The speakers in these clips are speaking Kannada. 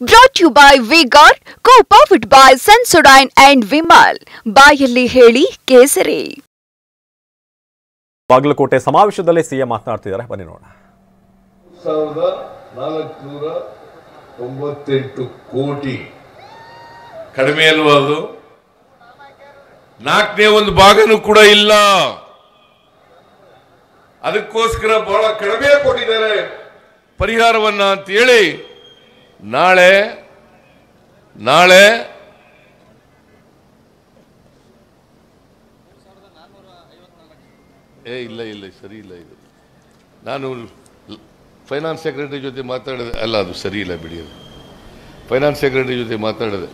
Brought to you by Vigor, co-powered by Sensodyne and Vimal. ಬಾಯಲ್ಲಿ ಹೇಳಿ ಕೇಸರಿ. ಬಾಗಲಕೋಟೆ ಸಮಾವೇಶದಲ್ಲಿ ಸಿಎಂ ಮಾತನಾಡ್ತಿದ್ದಾರೆ, ಬನ್ನಿ ನೋಡೋಣ. 1498 ಕೋಟಿ ಕಡಿಮೆ ಅಲ್ವಾ? ಅದು ನಾಲ್ಕನೇ ಒಂದು ಭಾಗನೂ ಕೂಡ ಇಲ್ಲ. ಅದಕ್ಕೋಸ್ಕರ ಬಹಳ ಕಡಿಮೆ ಕೊಟ್ಟಿದ್ದಾರೆ ಪರಿಹಾರವನ್ನ ಅಂತ ಹೇಳಿ ನಾಳೆ ಇಲ್ಲ ಸರಿ ಇಲ್ಲ. ಇದು ನಾನು ಫೈನಾನ್ಸ್ ಸೆಕ್ರೆಟರಿ ಜೊತೆ ಮಾತಾಡಿದೆ, ಅಲ್ಲ ಅದು ಸರಿ ಇಲ್ಲ ಬಿಡಿ. ಅದು ಫೈನಾನ್ಸ್ ಸೆಕ್ರೆಟರಿ ಜೊತೆ ಮಾತಾಡಿದೆ.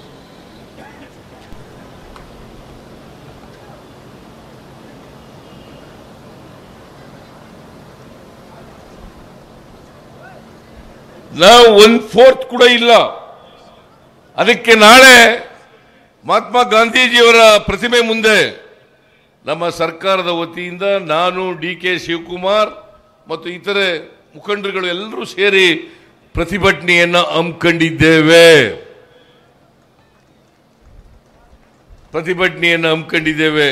ನಾವು 1/4 ಕೂಡ ಇಲ್ಲ. ಅದಕ್ಕೆ ನಾಳೆ ಮಹಾತ್ಮ ಗಾಂಧೀಜಿಯವರ ಪ್ರತಿಮೆ ಮುಂದೆ ನಮ್ಮ ಸರ್ಕಾರದ ವತಿಯಿಂದ ನಾನು, DK ಶಿವಕುಮಾರ್ ಮತ್ತು ಇತರೆ ಮುಖಂಡರುಗಳು ಎಲ್ಲರೂ ಸೇರಿ ಪ್ರತಿಭಟನೆಯನ್ನು ಹಮ್ಮಿಕೊಂಡಿದ್ದೇವೆ.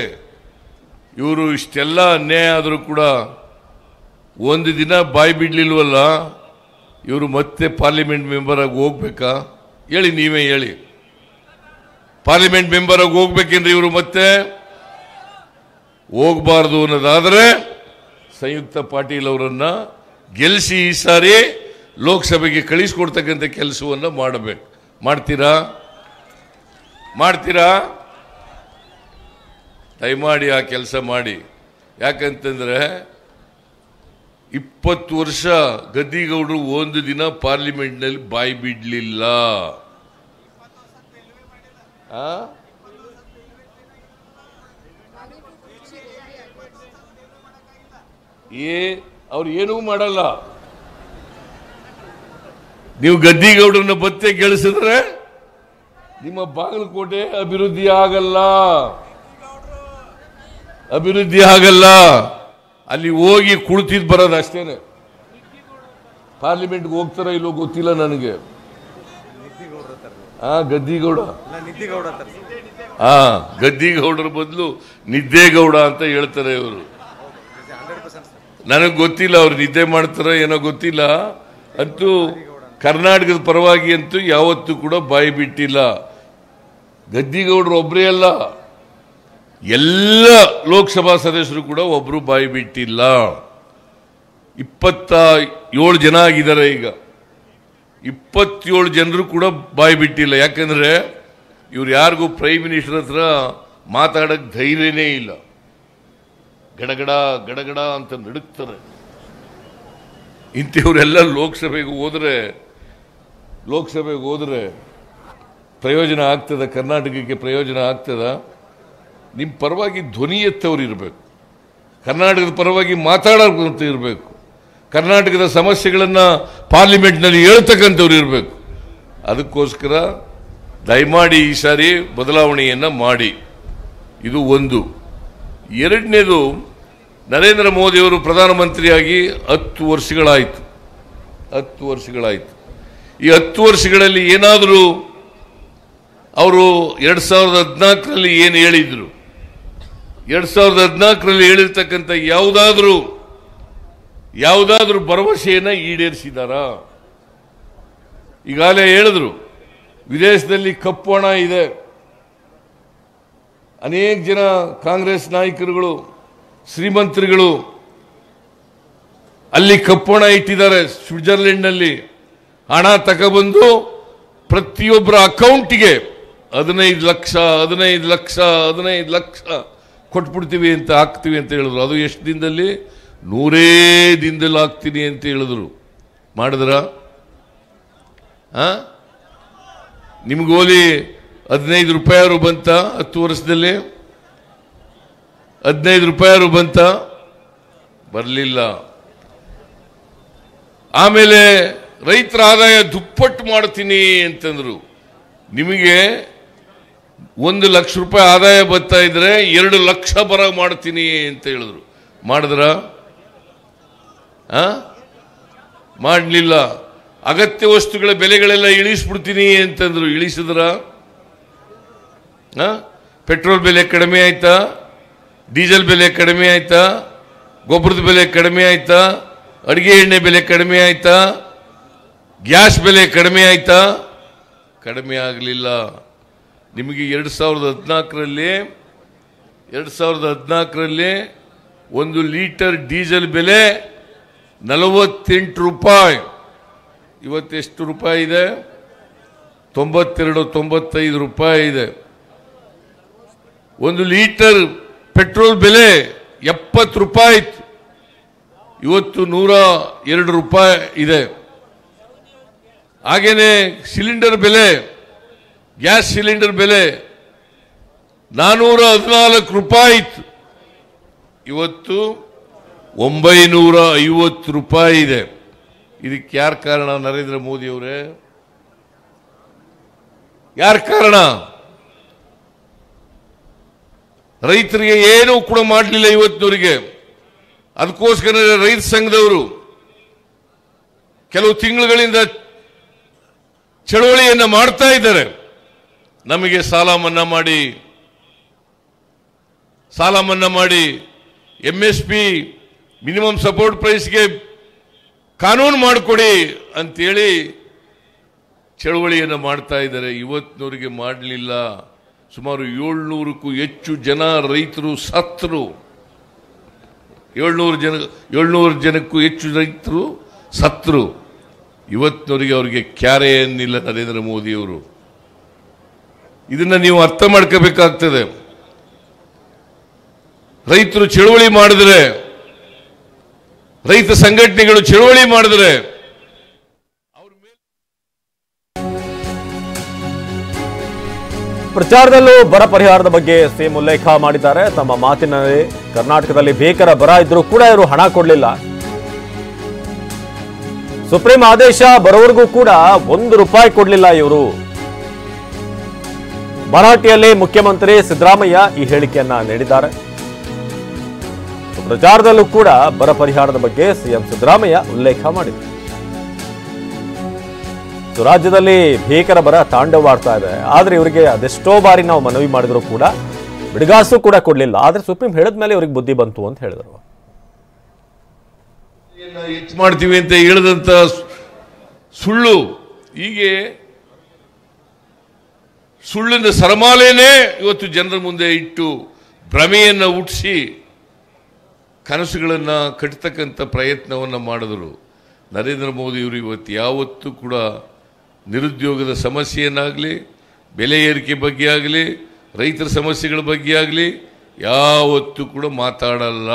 ಇವರು ಇಷ್ಟೆಲ್ಲ ಅನ್ಯಾಯ ಆದರೂ ಕೂಡ ಒಂದು ದಿನ ಬಾಯಿ ಬಿಡ್ಲಿಲ್ವಲ್ಲ. ಇವರು ಮತ್ತೆ ಪಾರ್ಲಿಮೆಂಟ್ ಮೆಂಬರ್ ಆಗಿ ಹೋಗ್ಬೇಕಾ? ಹೇಳಿ, ನೀವೇ ಹೇಳಿ. ಪಾರ್ಲಿಮೆಂಟ್ ಮೆಂಬರ್ ಆಗಿ ಹೋಗ್ಬೇಕೇನ್ರಿ ಇವರು? ಮತ್ತೆ ಹೋಗಬಾರ್ದು ಅನ್ನೋದಾದ್ರೆ ಸಂಯುಕ್ತ ಪಾಟೀಲ್ ಅವರನ್ನ ಗೆಲ್ಲಿಸಿ ಈ ಸಾರಿ ಲೋಕಸಭೆಗೆ ಕಳಿಸಿಕೊಡ್ತಕ್ಕಂಥ ಕೆಲಸವನ್ನ ಮಾಡಬೇಕು. ಮಾಡ್ತೀರಾ? ದಯಮಾಡಿ ಆ ಕೆಲಸ ಮಾಡಿ. ಯಾಕಂತಂದ್ರೆ 20 ವರ್ಷ ಗದ್ದಿಗೌಡರು ಒಂದು ದಿನ ಪಾರ್ಲಿಮೆಂಟ್ನಲ್ಲಿ ಬಾಯಿ ಬಿಡ್ಲಿಲ್ಲ. ಅವ್ರು ಏನೂ ಮಾಡಲ್ಲ. ನೀವು ಗದ್ದಿಗೌಡರನ್ನ ಮತ್ತೆ ಗೆಲ್ಲಿಸಿದ್ರೆ ನಿಮ್ಮ ಬಾಗಲಕೋಟೆ ಅಭಿವೃದ್ಧಿ ಆಗಲ್ಲ. ಅಲ್ಲಿ ಹೋಗಿ ಕುಳಿತಿದ್ ಬರೋದು ಅಷ್ಟೇನೆ. ಪಾರ್ಲಿಮೆಂಟ್ಗೆ ಹೋಗ್ತಾರ ಇಲ್ಲೋ ಗೊತ್ತಿಲ್ಲ ನನಗೆ. ಗದ್ದಿಗೌಡರ ಬದಲು ನಿದ್ದೇಗೌಡ ಅಂತ ಹೇಳ್ತಾರೆ ಇವರು. ನನಗೆ ಗೊತ್ತಿಲ್ಲ ಅವ್ರು ನಿದ್ದೆ ಮಾಡ್ತಾರ ಏನೋ ಗೊತ್ತಿಲ್ಲ. ಅಂತೂ ಕರ್ನಾಟಕದ ಪರವಾಗಿ ಅಂತೂ ಯಾವತ್ತೂ ಕೂಡ ಬಾಯಿ ಬಿಟ್ಟಿಲ್ಲ. ಗದ್ದಿಗೌಡರು ಒಬ್ಬರೇ ಅಲ್ಲ, ಎಲ್ಲ ಲೋಕಸಭಾ ಸದಸ್ಯರು ಕೂಡ ಒಬ್ರು ಬಾಯಿ ಬಿಟ್ಟಿಲ್ಲ. 27 ಜನ ಆಗಿದ್ದಾರೆ ಈಗ. 27 ಜನರು ಕೂಡ ಬಾಯಿ ಬಿಟ್ಟಿಲ್ಲ. ಯಾಕಂದ್ರೆ ಇವ್ರು ಯಾರಿಗೂ ಪ್ರೈಮ್ ಮಿನಿಸ್ಟರ್ ಹತ್ರ ಮಾತಾಡಕ್ ಧೈರ್ಯನೇ ಇಲ್ಲ. ಗಡಗಡ ಅಂತ ನಡುಕ್ತಾರೆ. ಇಂಥವ್ರೆಲ್ಲ ಲೋಕಸಭೆಗೆ ಹೋದ್ರೆ ಪ್ರಯೋಜನ ಆಗ್ತದ? ಕರ್ನಾಟಕಕ್ಕೆ ಪ್ರಯೋಜನ ಆಗ್ತದ? ನಿಮ್ಮ ಪರವಾಗಿ ಧ್ವನಿ ಎತ್ತವ್ರು ಇರಬೇಕು, ಕರ್ನಾಟಕದ ಪರವಾಗಿ ಮಾತಾಡೋಂತ ಇರಬೇಕು, ಕರ್ನಾಟಕದ ಸಮಸ್ಯೆಗಳನ್ನು ಪಾರ್ಲಿಮೆಂಟ್ನಲ್ಲಿ ಹೇಳ್ತಕ್ಕಂಥವ್ರು ಇರಬೇಕು. ಅದಕ್ಕೋಸ್ಕರ ದಯಮಾಡಿ ಈ ಸಾರಿ ಬದಲಾವಣೆಯನ್ನು ಮಾಡಿ. ಇದು ಒಂದು. ಎರಡನೇದು, ನರೇಂದ್ರ ಮೋದಿಯವರು ಪ್ರಧಾನಮಂತ್ರಿಯಾಗಿ 10 ವರ್ಷಗಳಾಯಿತು. ಈ 10 ವರ್ಷಗಳಲ್ಲಿ ಏನಾದರೂ ಅವರು 2014ರಲ್ಲಿ ಏನು ಹೇಳಿದ್ರು, 2014ರಲ್ಲಿ ಹೇಳಿರ್ತಕ್ಕಂಥ ಯಾವುದಾದ್ರೂ ಭರವಸೆಯನ್ನ ಈಡೇರಿಸಿದಾರಾ? ಈಗಾಗಲೇ ಹೇಳಿದ್ರು, ವಿದೇಶದಲ್ಲಿ ಕಪ್ಪು ಹಣ ಇದೆ. ಅನೇಕ ಜನ ಕಾಂಗ್ರೆಸ್ ನಾಯಕರುಗಳು, ಶ್ರೀಮಂತರುಗಳು ಅಲ್ಲಿ ಕಪ್ಪು ಹಣ ಇಟ್ಟಿದ್ದಾರೆ. ಸ್ವಿಟ್ಜರ್ಲೆಂಡ್ನಲ್ಲಿ ಹಣ ತಗೊಬಂದು ಪ್ರತಿಯೊಬ್ಬರ ಅಕೌಂಟಿಗೆ 15 ಲಕ್ಷ ಕೊಟ್ಬಿಡ್ತೀವಿ ಅಂತ ಹಾಕ್ತೀವಿ ಅಂತ ಹೇಳಿದ್ರು. ಅದು ಎಷ್ಟು ದಿನದಲ್ಲಿ? 100 ದಿನದಲ್ಲಿ ಹಾಕ್ತೀನಿ ಅಂತ ಹೇಳಿದ್ರು. ಮಾಡಿದ್ರ? ನಿಮ್ಗೋಲಿ 15 ರೂಪಾಯಿ ಬಂತ? 10 ವರ್ಷದಲ್ಲಿ 15 ರೂಪಾಯಿ ಬಂತ? ಬರಲಿಲ್ಲ. ಆಮೇಲೆ ರೈತರ ಆದಾಯ ದುಪ್ಪಟ್ಟು ಮಾಡ್ತೀನಿ ಅಂತಂದ್ರು. ನಿಮಗೆ 1 ಲಕ್ಷ ರೂಪಾಯಿ ಆದಾಯ ಬರ್ತಾ ಇದ್ರೆ 2 ಲಕ್ಷ ಬರ ಮಾಡ್ತೀನಿ ಅಂತ ಹೇಳಿದ್ರು. ಮಾಡಿದ್ರ? ಮಾಡಲಿಲ್ಲ. ಅಗತ್ಯ ವಸ್ತುಗಳ ಬೆಲೆಗಳೆಲ್ಲ ಇಳಿಸ್ಬಿಡ್ತೀನಿ ಅಂತಂದ್ರು. ಇಳಿಸಿದ್ರ? ಪೆಟ್ರೋಲ್ ಬೆಲೆ ಕಡಿಮೆ ಆಯ್ತಾ? ಡೀಸೆಲ್ ಬೆಲೆ ಕಡಿಮೆ ಆಯ್ತಾ? ಗೊಬ್ಬರದ ಬೆಲೆ ಕಡಿಮೆ ಆಯ್ತಾ? ಅಡುಗೆ ಎಣ್ಣೆ ಬೆಲೆ ಕಡಿಮೆ ಆಯ್ತಾ? ಗ್ಯಾಸ್ ಬೆಲೆ ಕಡಿಮೆ ಆಯ್ತಾ? ಕಡಿಮೆ ಆಗಲಿಲ್ಲ. ನಿಮಗೆ 2014ರಲ್ಲಿ 1 ಲೀಟರ್ ಡೀಸೆಲ್ ಬೆಲೆ 48 ರೂಪಾಯಿ. ಇವತ್ತೆಷ್ಟು ರೂಪಾಯಿ ಇದೆ? 92-95 ರೂಪಾಯಿ ಇದೆ. 1 ಲೀಟರ್ ಪೆಟ್ರೋಲ್ ಬೆಲೆ 70 ರೂಪಾಯಿ ಇತ್ತು, ಇವತ್ತು 102 ರೂಪಾಯಿ ಇದೆ. ಹಾಗೇನೆ ಸಿಲಿಂಡರ್ ಬೆಲೆ, ಗ್ಯಾಸ್ ಸಿಲಿಂಡರ್ ಬೆಲೆ 414 ರೂಪಾಯಿ ಇತ್ತು, ಇವತ್ತು 950 ರೂಪಾಯಿ ಇದೆ. ಇದಕ್ಕೆ ಯಾರು ಕಾರಣ? ನರೇಂದ್ರ ಮೋದಿ ಅವರೇ. ಯಾರು ಕಾರಣ? ರೈತರಿಗೆ ಏನೂ ಕೂಡ ಮಾಡಲಿಲ್ಲ ಇವತ್ತಿನವರಿಗೆ. ಅದಕ್ಕೋಸ್ಕರ ರೈತ ಸಂಘದವರು ಕೆಲವು ತಿಂಗಳುಗಳಿಂದ ಚಳವಳಿಯನ್ನು ಮಾಡ್ತಾ ಇದ್ದಾರೆ. ನಮಗೆ ಸಾಲ ಮನ್ನಾ ಮಾಡಿ MSP ಮಿನಿಮಮ್ ಸಪೋರ್ಟ್ ಪ್ರೈಸ್ಗೆ ಕಾನೂನು ಮಾಡಿಕೊಡಿ ಅಂತೇಳಿ ಚಳವಳಿಯನ್ನು ಮಾಡ್ತಾ ಇದ್ದಾರೆ. ಇವತ್ತಿನವರಿಗೆ ಮಾಡಲಿಲ್ಲ. ಸುಮಾರು 700ಕ್ಕೂ ಹೆಚ್ಚು ಜನ ರೈತರು ಸತ್ತರು. 700 ಜನಕ್ಕೂ ಹೆಚ್ಚು ರೈತರು ಸತ್ತರು. ಇವತ್ತಿನವರಿಗೆ ಅವರಿಗೆ ಕ್ಯಾರೆ ಏನಿಲ್ಲ ನರೇಂದ್ರ ಮೋದಿಯವರು. ಇದನ್ನ ನೀವು ಅರ್ಥ ಮಾಡ್ಕೋಬೇಕಾಗ್ತದೆ. ರೈತರು ಚಳವಳಿ ಮಾಡಿದ್ರೆ, ರೈತ ಸಂಘಟನೆಗಳು ಚಳವಳಿ ಮಾಡಿದ್ರೆ ಪ್ರಚಾರದಲ್ಲೂ ಬರ ಪರಿಹಾರದ ಬಗ್ಗೆ ಸಿಎಂ ಉಲ್ಲೇಖ ಮಾಡಿದ್ದಾರೆ. ತಮ್ಮ ಮಾತಿನಲ್ಲಿ ಕರ್ನಾಟಕದಲ್ಲಿ ಭೀಕರ ಬರ ಇದ್ರೂ ಕೂಡ ಇವರು ಹಣ ಕೊಡಲಿಲ್ಲ. ಸುಪ್ರೀಂ ಆದೇಶ ಬರೋವರೆಗೂ ಕೂಡ 1 ರೂಪಾಯಿ ಕೊಡಲಿಲ್ಲ ಇವರು. ಮರಾಠಿಯಲ್ಲಿ ಮುಖ್ಯಮಂತ್ರಿ ಸಿದ್ದರಾಮಯ್ಯ ಈ ಹೇಳಿಕೆಯನ್ನ ನೀಡಿದ್ದಾರೆ. ಪ್ರಚಾರದಲ್ಲೂ ಕೂಡ ಬರ ಪರಿಹಾರದ ಬಗ್ಗೆ ಸಿಎಂ ಸಿದ್ದರಾಮಯ್ಯ ಉಲ್ಲೇಖ ಮಾಡಿದ್ದಾರೆ. ರಾಜ್ಯದಲ್ಲಿ ಭೀಕರ ಬರ ತಾಂಡವಾಡ್ತಾ ಇದೆ. ಆದ್ರೆ ಇವರಿಗೆ ಅದೆಷ್ಟೋ ಬಾರಿ ನಾವು ಮನವಿ ಮಾಡಿದ್ರು ಕೂಡ ಬಿಡುಗಾಸು ಕೂಡ ಕೊಡ್ಲಿಲ್ಲ. ಆದ್ರೆ ಸುಪ್ರೀಂ ಹೇಳಿದ ಮೇಲೆ ಇವರಿಗೆ ಬುದ್ಧಿ ಬಂತು ಅಂತ ಹೇಳಿದರು. ಹೆಚ್ಚು ಮಾಡ್ತೀವಿ ಅಂತ ಹೇಳಿದಂತ ಸುಳ್ಳು, ಹೀಗೆ ಸುಳ್ಳಿನ ಸರಮಾಲೆನೇ ಇವತ್ತು ಜನರ ಮುಂದೆ ಇಟ್ಟು ಭ್ರಮೆಯನ್ನು ಹುಟ್ಟಿಸಿ ಕನಸುಗಳನ್ನು ಕಟ್ಟತಕ್ಕಂಥ ಪ್ರಯತ್ನವನ್ನು ಮಾಡಿದರು. ನರೇಂದ್ರ ಮೋದಿಯವರು ಇವತ್ತು ಯಾವತ್ತೂ ಕೂಡ ನಿರುದ್ಯೋಗದ ಸಮಸ್ಯೆಯನ್ನಾಗಲಿ, ಬೆಲೆ ಏರಿಕೆ ಬಗ್ಗೆ ಆಗಲಿ, ರೈತರ ಸಮಸ್ಯೆಗಳ ಬಗ್ಗೆ ಆಗಲಿ ಯಾವತ್ತೂ ಕೂಡ ಮಾತಾಡಲ್ಲ.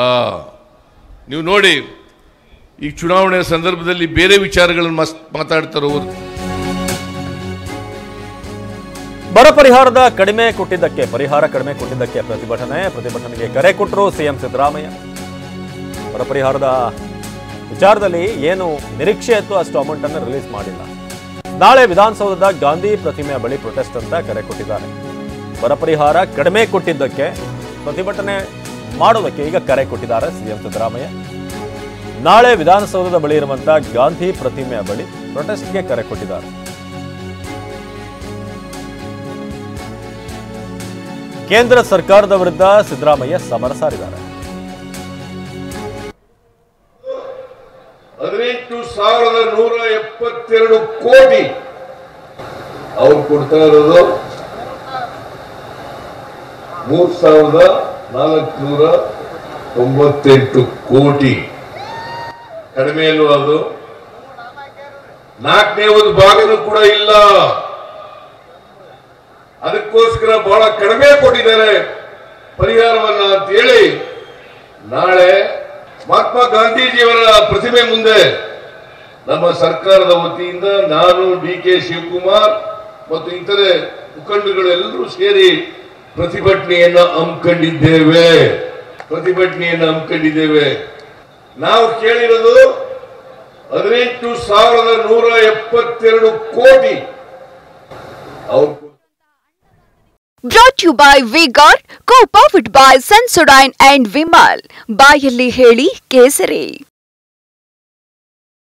ನೀವು ನೋಡಿ, ಈ ಚುನಾವಣೆಯ ಸಂದರ್ಭದಲ್ಲಿ ಬೇರೆ ವಿಚಾರಗಳನ್ನು ಮಾತಾಡ್ತಾರೋ. ಬರ ಪರಿಹಾರ ಕಡಿಮೆ ಕೊಟ್ಟಿದ್ದಕ್ಕೆ ಪ್ರತಿಭಟನೆಗೆ ಕರೆ ಕೊಟ್ಟರು ಸಿಎಂ ಸಿದ್ದರಾಮಯ್ಯ. ಬರ ಪರಿಹಾರದ ವಿಚಾರದಲ್ಲಿ ಏನು ನಿರೀಕ್ಷೆ ಇತ್ತು ಅಷ್ಟು ಅಮೌಂಟ್ ಅನ್ನು ರಿಲೀಸ್ ಮಾಡಿಲ್ಲ. ನಾಳೆ ವಿಧಾನಸೌಧದ ಗಾಂಧಿ ಪ್ರತಿಮೆಯ ಬಳಿ ಪ್ರೊಟೆಸ್ಟ್ ಅಂತ ಕರೆ ಕೊಟ್ಟಿದ್ದಾರೆ. ಬರ ಪರಿಹಾರ ಕಡಿಮೆ ಕೊಟ್ಟಿದ್ದಕ್ಕೆ ಪ್ರತಿಭಟನೆ ಮಾಡೋದಕ್ಕೆ ಈಗ ಕರೆ ಕೊಟ್ಟಿದ್ದಾರೆ ಸಿಎಂ ಸಿದ್ದರಾಮಯ್ಯ. ನಾಳೆ ವಿಧಾನಸೌಧದ ಬಳಿ ಇರುವಂತಹ ಗಾಂಧಿ ಪ್ರತಿಮೆಯ ಬಳಿ ಪ್ರೊಟೆಸ್ಟ್ಗೆ ಕರೆ ಕೊಟ್ಟಿದ್ದಾರೆ. ಕೇಂದ್ರ ಸರ್ಕಾರದ ವಿರುದ್ಧ ಸಿದ್ದರಾಮಯ್ಯ ಸಮರ ಸಾರಿದ್ದಾರೆ. 18,172 ಕೋಟಿ ಅವ್ರು ಕೊಡ್ತಾ ಇರೋದು 3,498 ಕೋಟಿ. ಕಡಿಮೆ ಅಲ್ವಾ ಅದು? 4ನೇ ಒಂದು ಭಾಗನೂ ಕೂಡ ಇಲ್ಲ. ಅದಕ್ಕೋಸ್ಕರ ಬಹಳ ಕಡಿಮೆ ಕೊಟ್ಟಿದ್ದಾರೆ ಪರಿಹಾರವನ್ನ ಅಂತ ಹೇಳಿ ನಾಳೆ ಮಹಾತ್ಮ ಗಾಂಧೀಜಿಯವರ ಪ್ರತಿಮೆ ಮುಂದೆ ನಮ್ಮ ಸರ್ಕಾರದ ವತಿಯಿಂದ ನಾನು, DK ಶಿವಕುಮಾರ್ ಮತ್ತು ಇತರೆ ಮುಖಂಡಗಳು ಎಲ್ಲರೂ ಸೇರಿ ಪ್ರತಿಭಟನೆಯನ್ನ ಹಮ್ಮಿಕೊಂಡಿದ್ದೇವೆ. ನಾವು ಕೇಳಿರೋದು 18,172 ಕೋಟಿ. Brought to you by V-Guard, co-powered by Sensodyne and Vimal. ಬಾಯಲ್ಲಿ ಹೇಳಿ ಕೇಸರಿ.